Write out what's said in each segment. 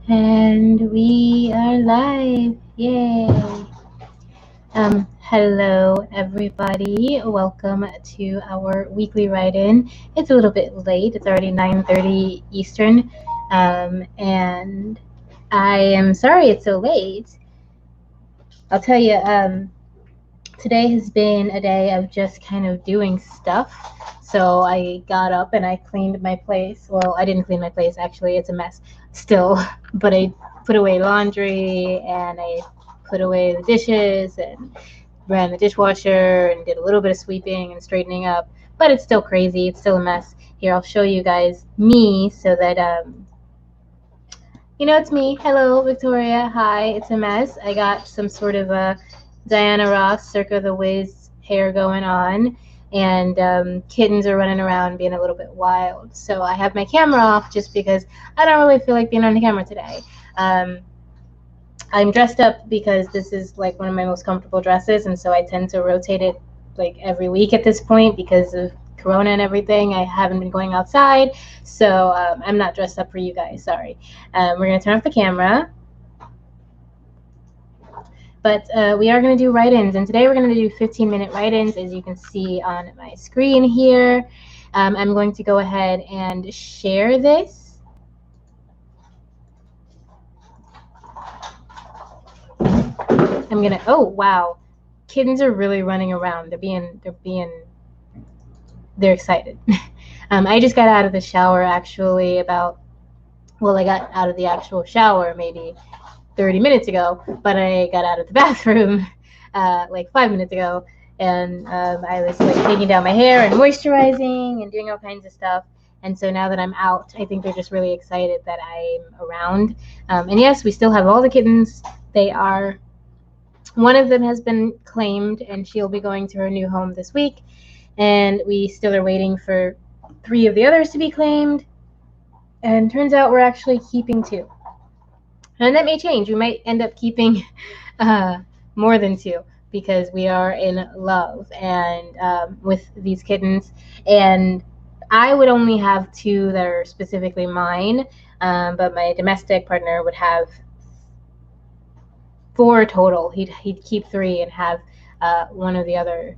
And we are live. Yay. Hello everybody. Welcome to our weekly write-in. It's a little bit late. It's already 9:30 Eastern. And I am sorry it's so late. I'll tell you, today has been a day of just kind of doing stuff. So I got up and I cleaned my place. Well, I didn't clean my place, actually, it's a mess still, but I put away laundry and I put away the dishes and ran the dishwasher and did a little bit of sweeping and straightening up. But it's still crazy, it's still a mess. Here, I'll show you guys me so that it's me. Hello, Victoria. Hi, it's a mess. I got some sort of a Diana Ross, Circa the Wiz hair going on, and kittens are running around being a little bit wild. So I have my camera off just because I don't really feel like being on the camera today. I'm dressed up because this is like one of my most comfortable dresses, and so I tend to rotate it like every week at this point because of Corona and everything. I haven't been going outside, so I'm not dressed up for you guys. Sorry. We're gonna turn off the camera, but we are gonna do write-ins, and today we're gonna do 15-minute write-ins, as you can see on my screen here. I'm going to go ahead and share this. Oh wow, kittens are really running around. They're excited. I just got out of the shower actually I got out of the actual shower maybe 30 minutes ago, but I got out of the bathroom like 5 minutes ago, and I was like taking down my hair and moisturizing and doing all kinds of stuff. And so now that I'm out, I think they're just really excited that I'm around. And yes, we still have all the kittens. One of them has been claimed, and she'll be going to her new home this week. And we still are waiting for 3 of the others to be claimed. And turns out we're actually keeping 2. And that may change. We might end up keeping more than 2 because we are in love and with these kittens. And I would only have 2 that are specifically mine, but my domestic partner would have 4 total. He'd keep 3 and have one of the other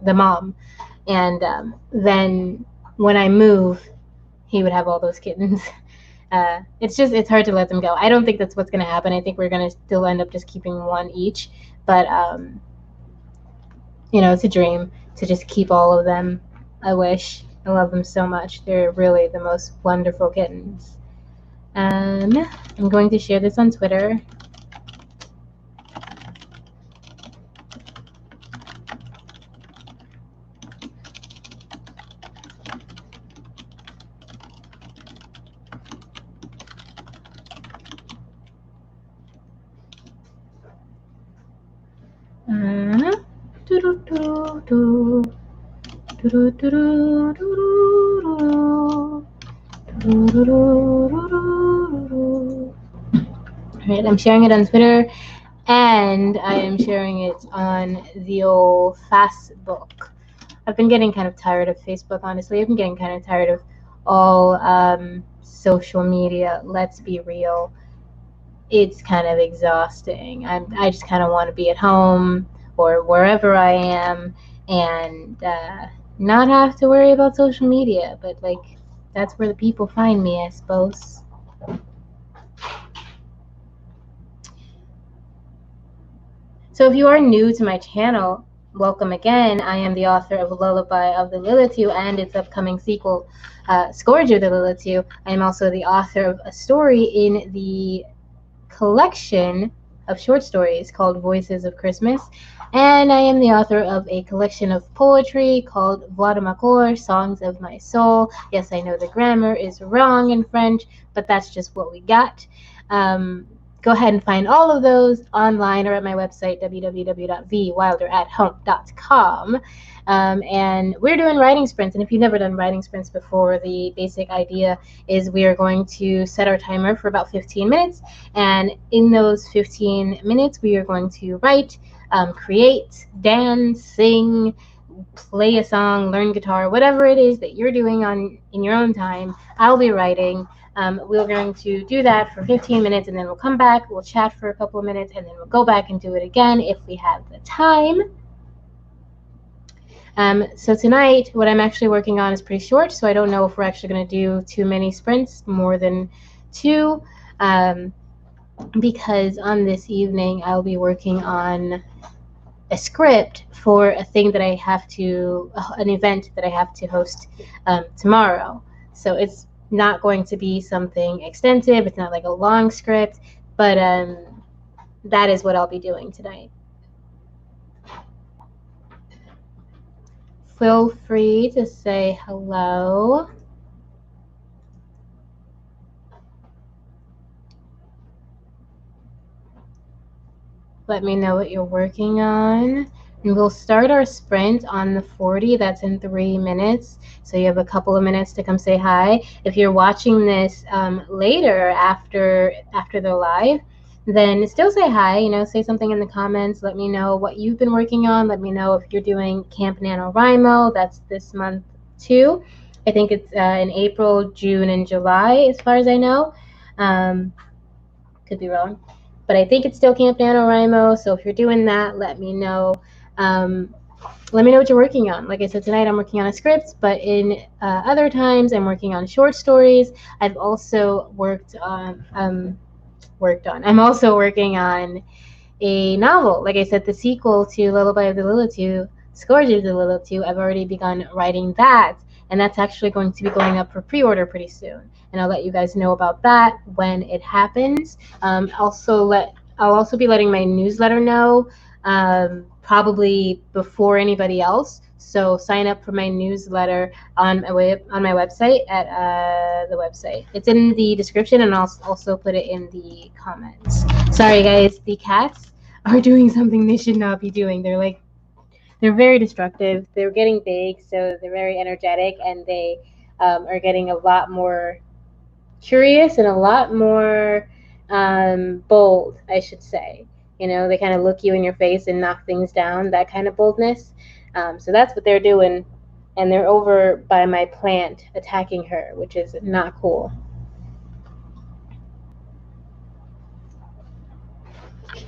the mom. And then when I move, he would have all those kittens. It's hard to let them go. I don't think that's what's going to happen. I think we're going to still end up just keeping 1 each. But, it's a dream to just keep all of them. I wish. I love them so much. They're really the most wonderful kittens. I'm going to share this on Twitter. Alright, I'm sharing it on Twitter, and I am sharing it on the old Facebook. I've been getting kind of tired of Facebook, honestly. I've been getting kind of tired of all social media. Let's be real. It's kind of exhausting. I just kind of want to be at home or wherever I am and not have to worry about social media. But, that's where the people find me, I suppose. So if you are new to my channel, welcome again. I am the author of Lullaby of the Lilitu and its upcoming sequel, Scourge of the Lilitu. I am also the author of a story in the collection of short stories called Voices of Christmas, and I am the author of a collection of poetry called Voix de ma Cour, Songs of My Soul. Yes, I know the grammar is wrong in French, but that's just what we got. Go ahead and find all of those online or at my website, www.vwilderathome.com. And we're doing writing sprints. And if you've never done writing sprints before, the basic idea is we are going to set our timer for about 15 minutes. And in those 15 minutes, we are going to write, create, dance, sing, play a song, learn guitar, whatever it is that you're doing in your own time. I'll be writing. We're going to do that for 15 minutes, and then we'll come back, we'll chat for a couple of minutes, and then we'll go back and do it again if we have the time. So tonight, what I'm actually working on is pretty short, so I don't know if we're actually going to do too many sprints, more than 2, because on this evening I'll be working on a script for a thing that I have to, an event that I have to host tomorrow. So it's not going to be something extensive. It's not like a long script, but that is what I'll be doing tonight. Feel free to say hello. Let me know what you're working on. And we'll start our sprint on the 40. That's in 3 minutes. So you have a couple of minutes to come say hi. If you're watching this later after the live, then still say hi. You know, say something in the comments. Let me know what you've been working on. Let me know if you're doing Camp NaNoWriMo. That's this month too. I think it's in April, June, and July, as far as I know. Could be wrong. But I think it's still Camp NaNoWriMo, so if you're doing that, let me know. Let me know what you're working on. Like I said, tonight I'm working on a script, but in other times I'm working on short stories. I've also I'm also working on a novel. Like I said, the sequel to Lullaby of the Lilitu, Scourge of the Lilitu, I've already begun writing that, and that's actually going to be going up for pre-order pretty soon. And I'll let you guys know about that when it happens. I'll also be letting my newsletter know probably before anybody else. So sign up for my newsletter on my website at the website. It's in the description, and I'll also put it in the comments. Sorry guys, the cats are doing something they should not be doing. They're very destructive. They're getting big, so they're very energetic, and they are getting a lot more curious and a lot more bold, I should say. You know, they kind of look you in your face and knock things down, that kind of boldness. So that's what they're doing, and they're over by my plant attacking her, which is not cool.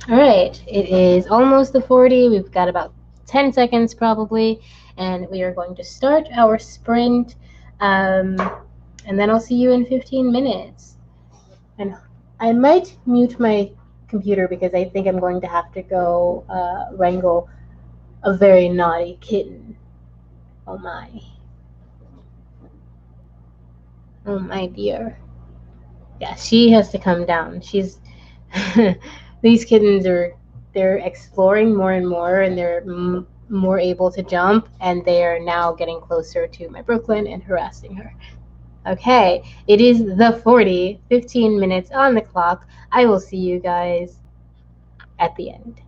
All right, it is almost the 40. We've got about 10 seconds probably, and we are going to start our sprint, and then I'll see you in 15 minutes. And I might mute my computer because I think I'm going to have to go wrangle a very naughty kitten. Oh my. Oh my dear. Yeah, she has to come down. She's these kittens they're exploring more and more, and they're more able to jump, and they are now getting closer to my Brooklyn and harassing her. Okay, it is the 40, 15 minutes on the clock. I will see you guys at the end.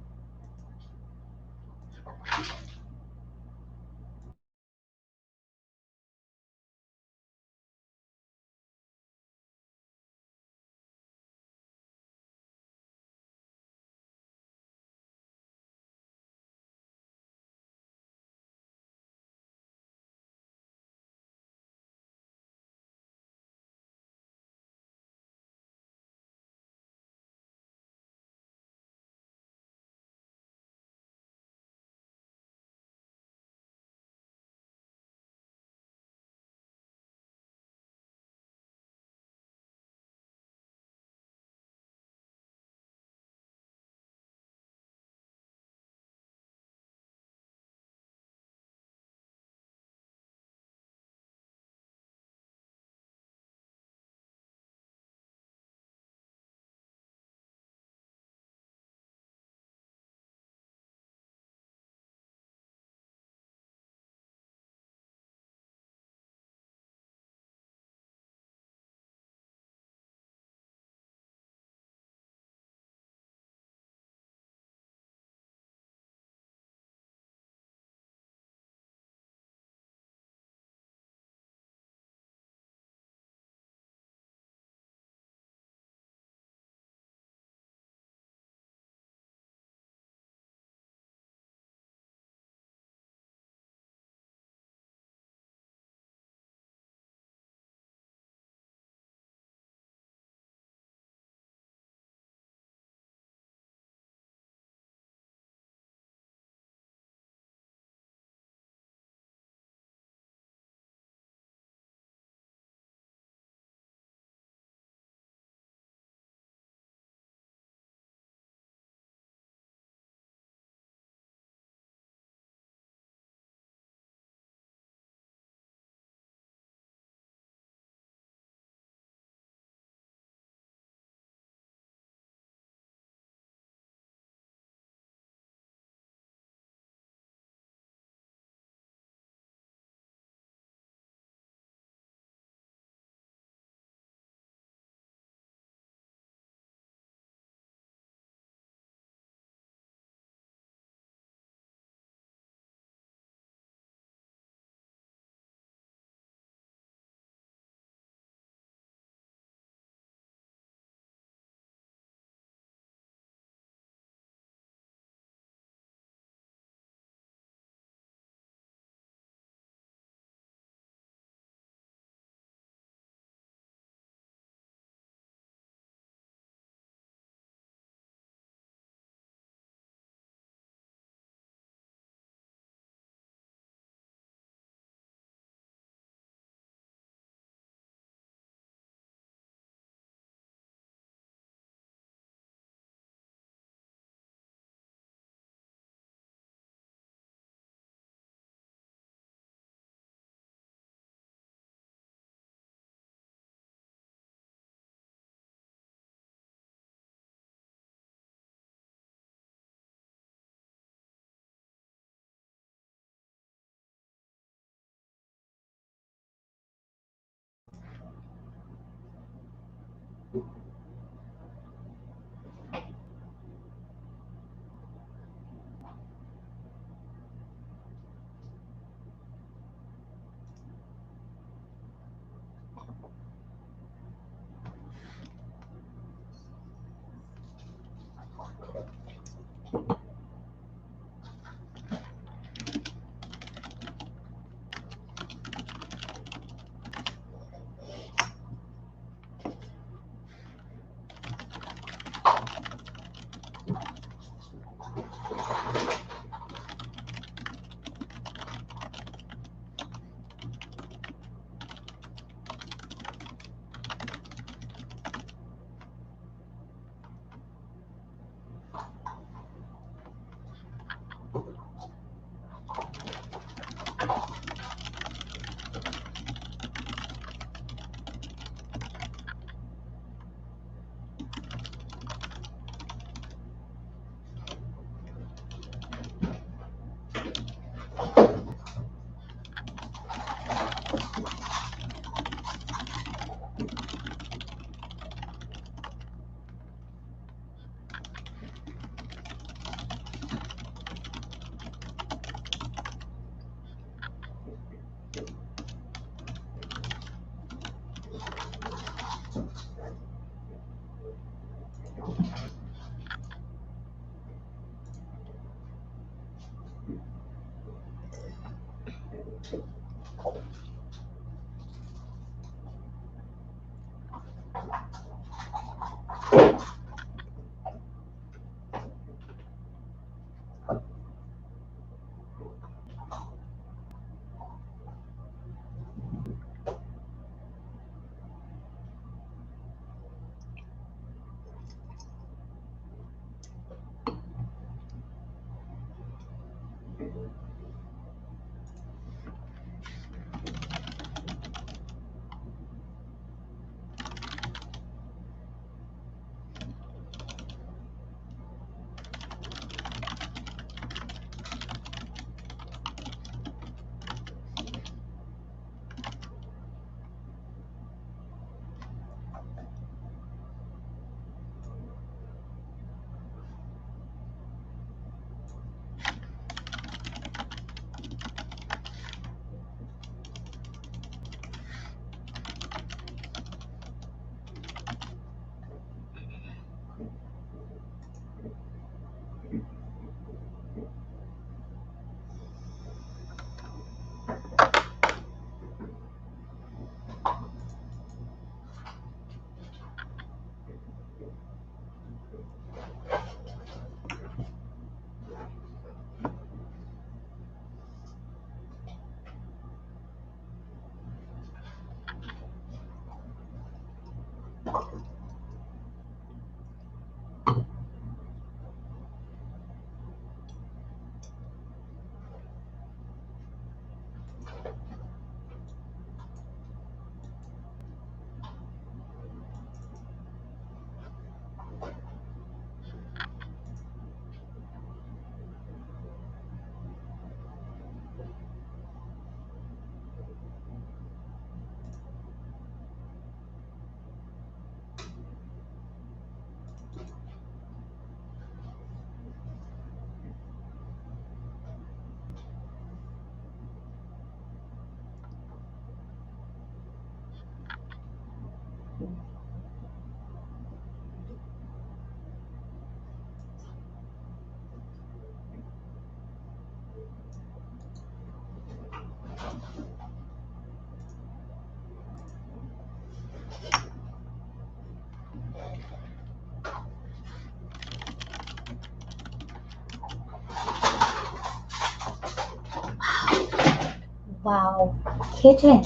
Wow, kitchen.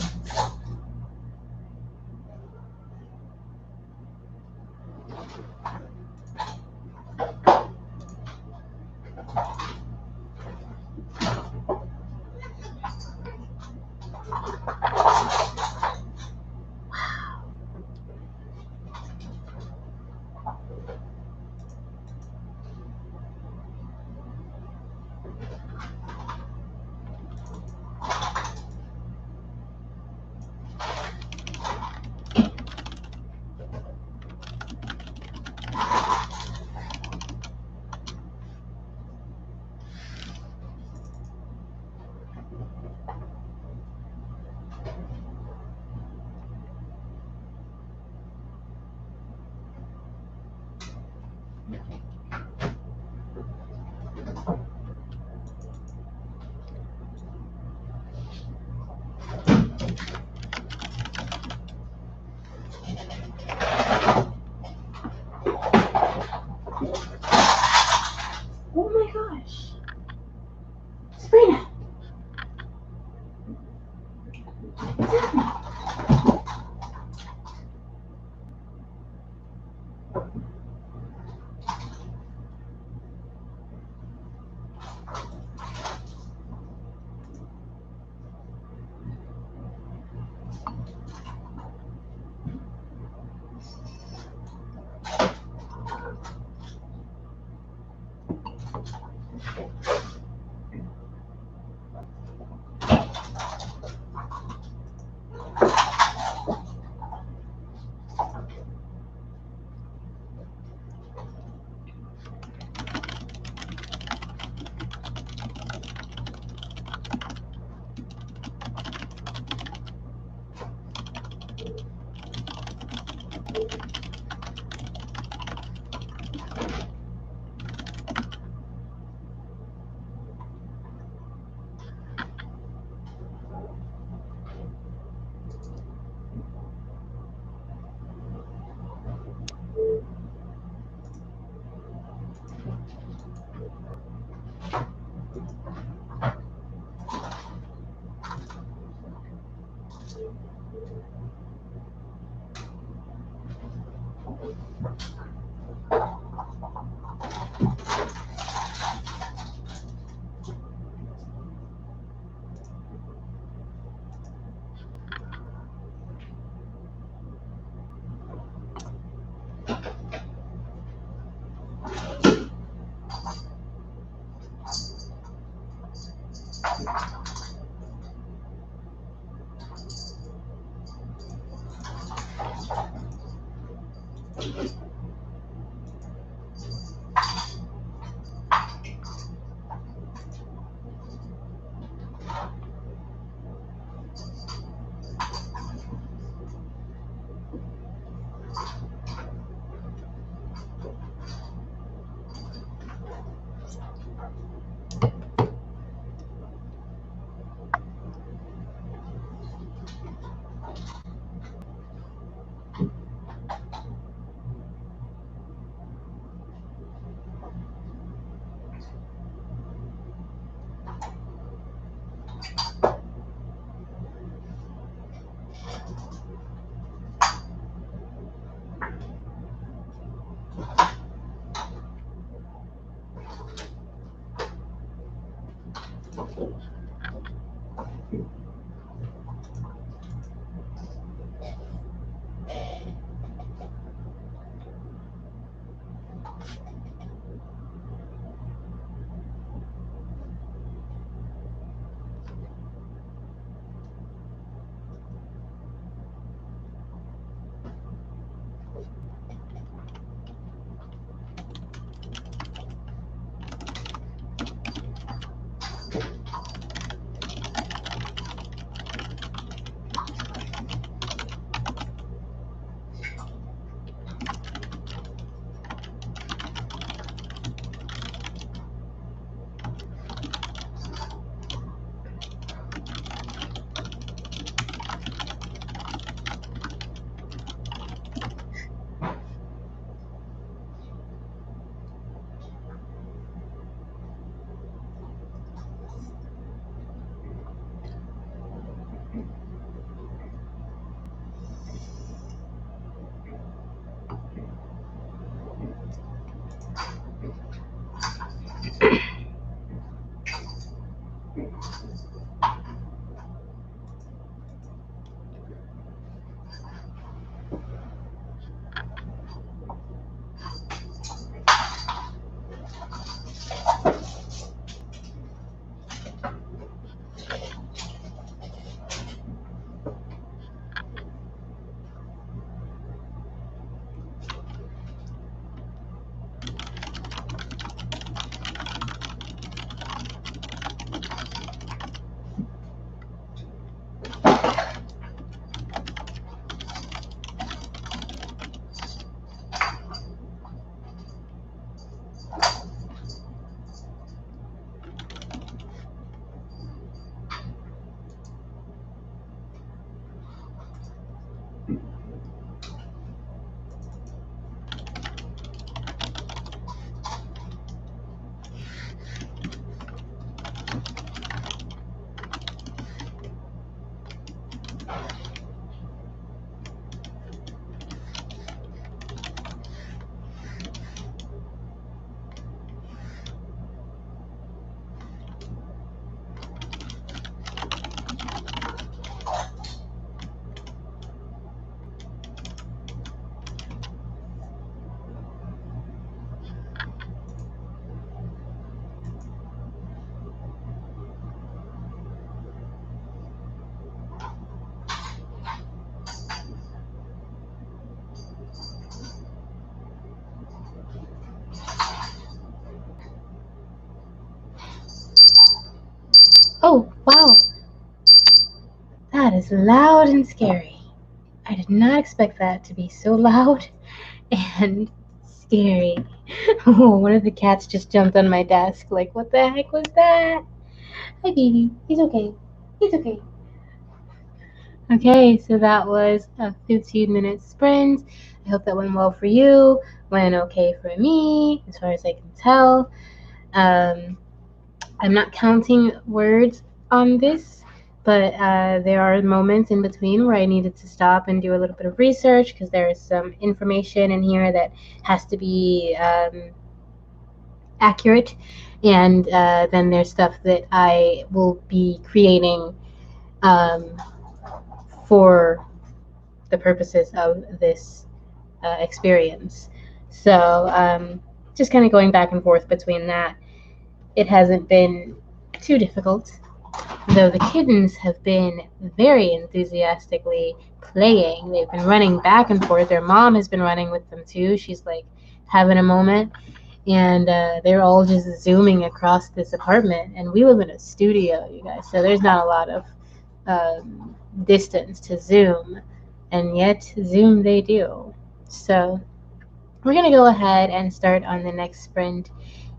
Oh my gosh. Sabrina. What's happening? Oh, wow. That is loud and scary. I did not expect that to be so loud and scary. Oh, one of the cats just jumped on my desk. Like, what the heck was that? Hi, baby. He's okay. He's okay. Okay, so that was a 15-minute sprint. I hope that went well for you. Went okay for me, as far as I can tell. I'm not counting words on this, but there are moments in between where I needed to stop and do a little bit of research because there is some information in here that has to be accurate. And then there's stuff that I will be creating um, for the purposes of this experience. So just kind of going back and forth between that. It hasn't been too difficult, though the kittens have been very enthusiastically playing. They've been running back and forth. Their mom has been running with them too. She's like having a moment. And they're all just zooming across this apartment. And we live in a studio, you guys, so there's not a lot of distance to zoom. And yet, zoom they do. So we're going to go ahead and start on the next sprint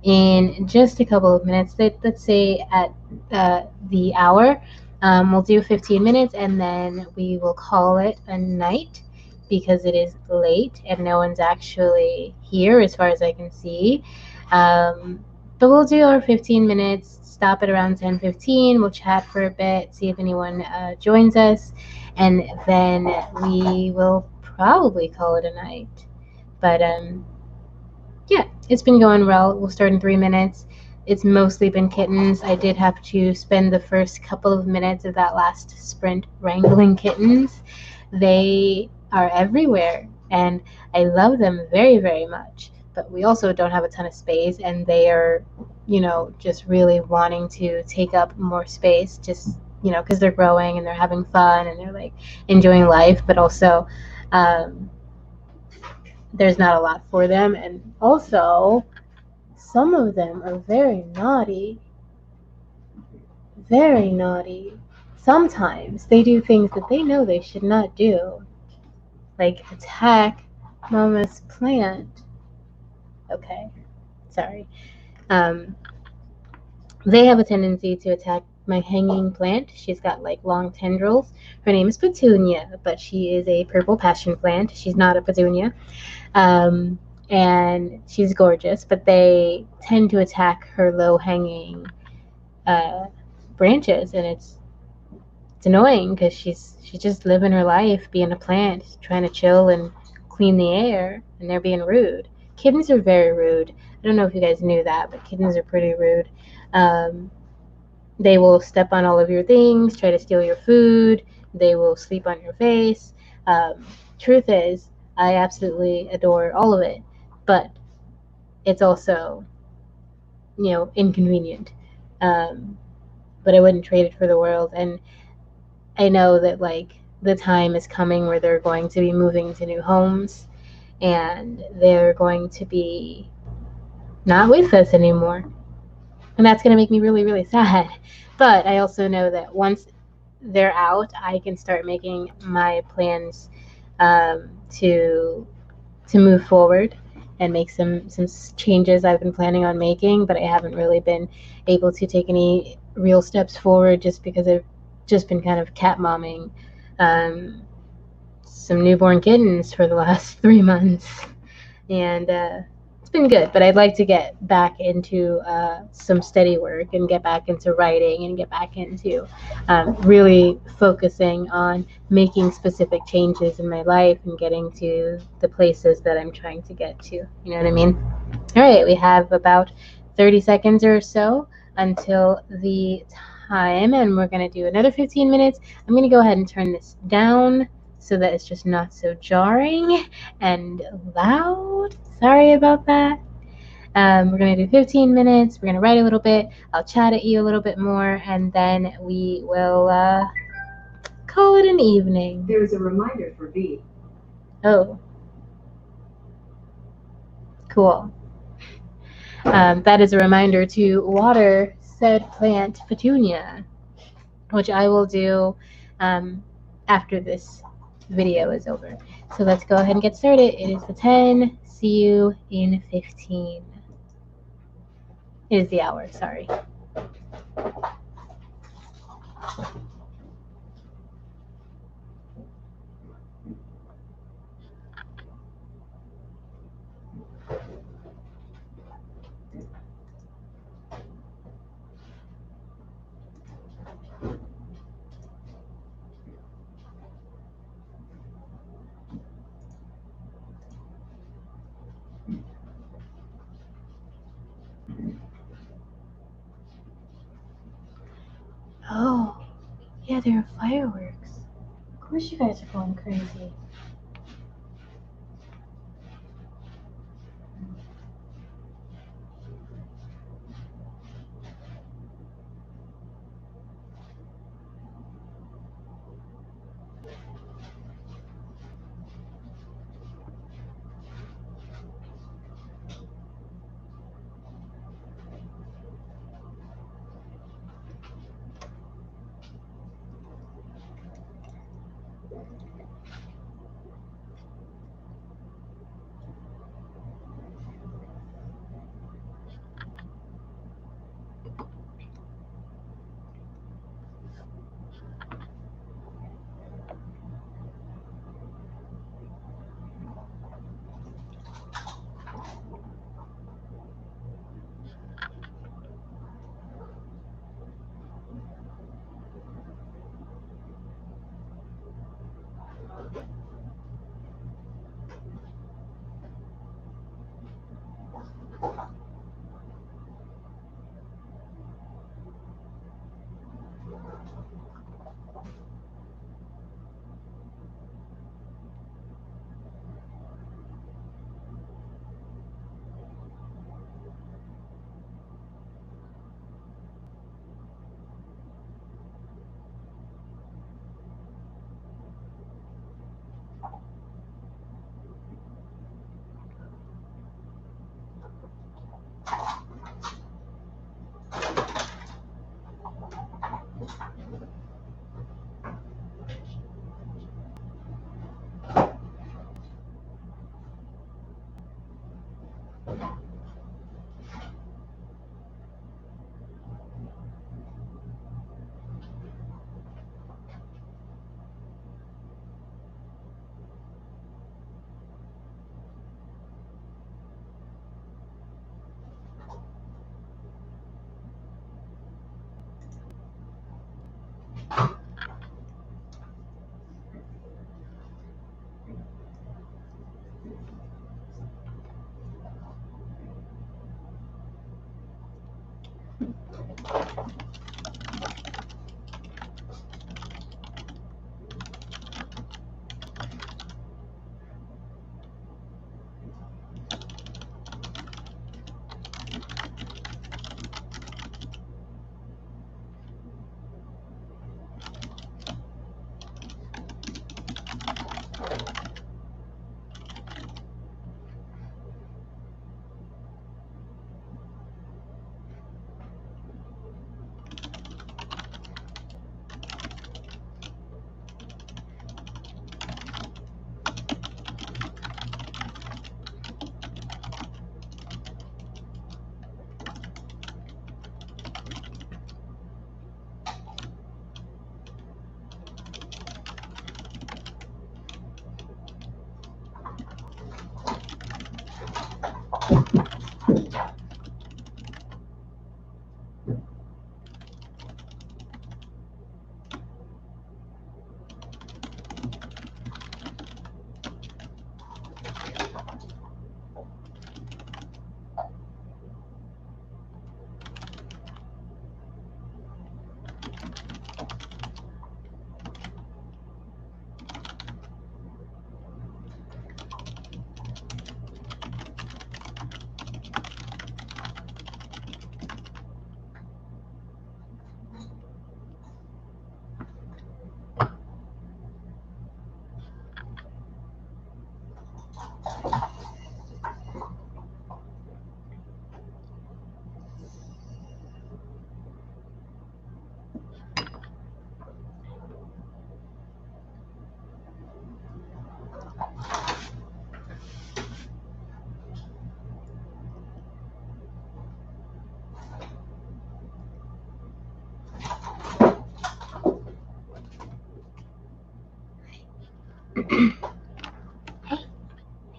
in just a couple of minutes. Let's say at the hour. We'll do 15 minutes and then we will call it a night because it is late and no one's actually here as far as I can see. But we'll do our 15 minutes, stop at around 10:15. We'll chat for a bit, see if anyone joins us, and then we will probably call it a night. But yeah, it's been going well. We'll start in 3 minutes. It's mostly been kittens. I did have to spend the first couple of minutes of that last sprint wrangling kittens. They are everywhere, and I love them very, very much. But we also don't have a ton of space, and they are, just really wanting to take up more space, just, because they're growing and they're having fun and they're like enjoying life, but also, there's not a lot for them, and also some of them are very naughty. Very naughty. Sometimes they do things that they know they should not do, like attack Mama's plant. Okay, sorry. They have a tendency to attack my hanging plant. She's got like long tendrils. Her name is Petunia, but she is a purple passion plant. She's not a petunia. And she's gorgeous, but they tend to attack her low-hanging branches, and it's annoying because she's just living her life, being a plant, trying to chill and clean the air, and they're being rude. Kittens are very rude. I don't know if you guys knew that, but kittens are pretty rude. They will step on all of your things, try to steal your food. They will sleep on your face. Truth is, I absolutely adore all of it, but it's also, inconvenient. But I wouldn't trade it for the world. And I know that like the time is coming where they're going to be moving to new homes and they're going to be not with us anymore. And that's going to make me really, really sad. But I also know that once they're out, I can start making my plans to move forward and make some changes I've been planning on making, but I haven't really been able to take any real steps forward just because I've just been kind of cat momming some newborn kittens for the last 3 months, and it's been good. But I'd like to get back into some steady work and get back into writing and get back into really focusing on making specific changes in my life and getting to the places that I'm trying to get to. You know what I mean? All right, we have about 30 seconds or so until the time, and we're going to do another 15 minutes. I'm going to go ahead and turn this down so that it's just not so jarring and loud. Sorry about that. We're going to do 15 minutes. We're going to write a little bit. I'll chat at you a little bit more, and then we will call it an evening. There's a reminder for V. Oh. Cool. That is a reminder to water said plant Petunia. which I will do after this video is over. So let's go ahead and get started. It is the 10. See you in 15. It is the hour, sorry. Oh, yeah, there are fireworks. Of course you guys are going crazy.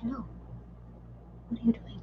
Hello. What are you doing?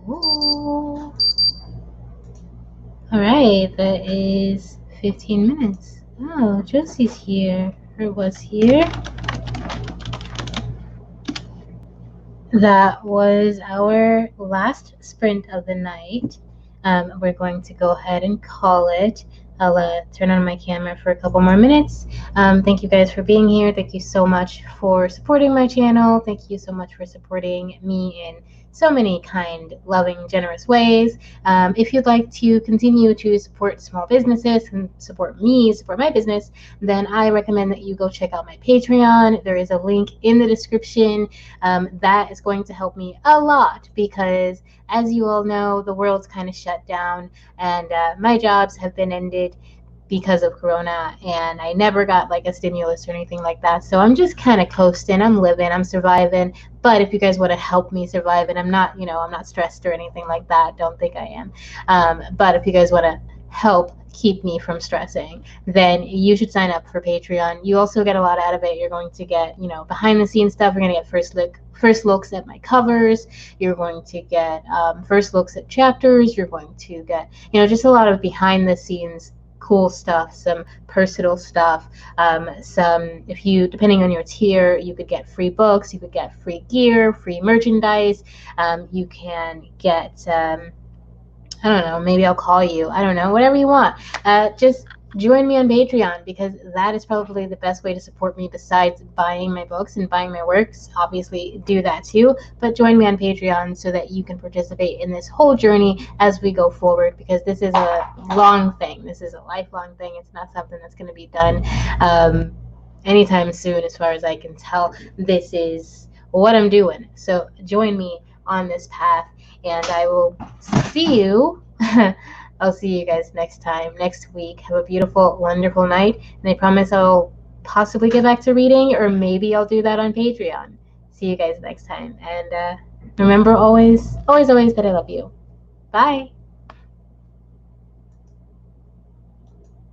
Ooh. All right, that is 15 minutes. Oh, Josie's here, or was here. That was our last sprint of the night. We're going to go ahead and call it. I'll turn on my camera for a couple more minutes. Thank you guys for being here. Thank you so much for supporting my channel. Thank you so much for supporting me in so many kind, loving, generous ways. If you'd like to continue to support small businesses and support me, support my business, then I recommend that you go check out my Patreon. There is a link in the description. That is going to help me a lot because, as you all know, the world's kind of shut down and my jobs have been ended because of Corona, and I never got like a stimulus or anything like that. So I'm just kind of coasting. I'm living. I'm surviving. But if you guys want to help me survive, and I'm not, I'm not stressed or anything like that. Don't think I am. But if you guys want to help keep me from stressing, then you should sign up for Patreon. You also get a lot out of it. You're going to get, behind the scenes stuff. You're going to get first looks at my covers. You're going to get first looks at chapters. You're going to get, just a lot of behind the scenes cool stuff, some personal stuff, if you, depending on your tier, you could get free books, you could get free gear, free merchandise, you can get, I don't know, maybe I'll call you, I don't know, whatever you want. Just join me on Patreon because that is probably the best way to support me besides buying my books and buying my works. Obviously, do that too, but join me on Patreon so that you can participate in this whole journey as we go forward, because this is a long thing. This is a lifelong thing. It's not something that's going to be done anytime soon, as far as I can tell. This is what I'm doing. So join me on this path, and I will see you. I'll see you guys next time, next week. Have a beautiful, wonderful night. And I promise I'll possibly get back to reading, or maybe I'll do that on Patreon. See you guys next time. And remember always, always, always that I love you. Bye.